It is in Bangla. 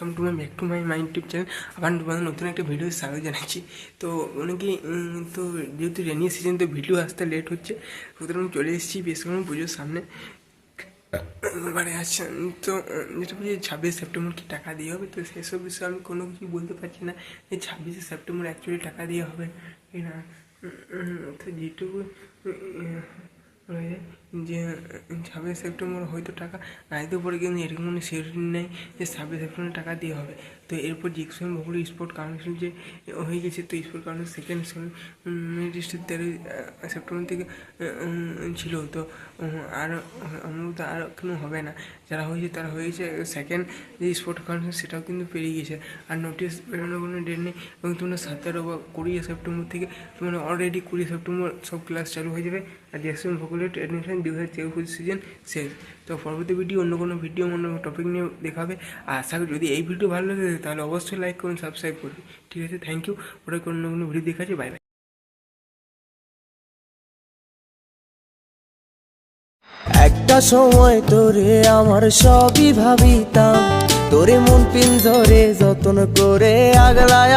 Welcome to my my YouTube channel. আবার তোমাদের নতুন একটা ভিডিও স্বাগত জানাচ্ছি। তো অনেকেই তো যেহেতু রেনি সিজন, তো ভিডিও আসতে লেট হচ্ছে, সুতরাং চলে এসেছি বেশিক্ষণ পুজোর সামনে। এবারে আচ্ছা, তো যেটা বলছি 26 সেপ্টেম্বর কি টাকা দিয়ে হবে, তো সেসব বিষয়ে আমি কোনো কিছু বলতে পারছি না যে 26 সেপ্টেম্বর অ্যাকচুয়ালি টাকা দিয়ে হবে কি না। তো যেটুকু যে 26 সেপ্টেম্বর হয়তো টাকা না দিতে পারে, কিন্তু এরকম কোনো সিওরিটি নেই যে 26 সেপ্টেম্বর টাকা দিয়ে হবে। তো এরপর জিক্সন ভোগলি স্পোর্ট কাউন্সিল যে হয়ে গেছে, তো sport council second district 13 September থেকে ছিল। তো আর অনুমোদিত আর কোনো হবে না, যারা হয়েছে তারা হয়েছে। সেকেন্ড যে স্পোর্ট কাউন্সিল সেটাও কিন্তু পেরিয়ে গেছে, আর নোটিশ বেরোনোর কোনো ডেট নেই। এবং তোমরা 17 বা 20 সেপ্টেম্বর থেকে তোমরা অলরেডি 20 সেপ্টেম্বর সব ক্লাস চালু হয়ে যাবে। আর জ্যাকসন ভোগলেট অ্যাডমিশন 2024 সিজন শেষ। তো পরবর্তী ভিডিও অন্য কোনো ভিডিও অন্য টপিক নিয়ে দেখাবে। আর আশা করি যদি এই ভিডিও ভালো লাগে তাহলে অবশ্যই লাইক করুন, সাবস্ক্রাইব করুন। ঠিক আছে, থ্যাংক ইউ। পরে অন্য কোনো ভিডিও দেখাচ্ছি, বাই বাই। একটা সময় তোরে আমার সবই ভাবিতাম, তোরে মন পিঞ্জরে যতন করে আগলায়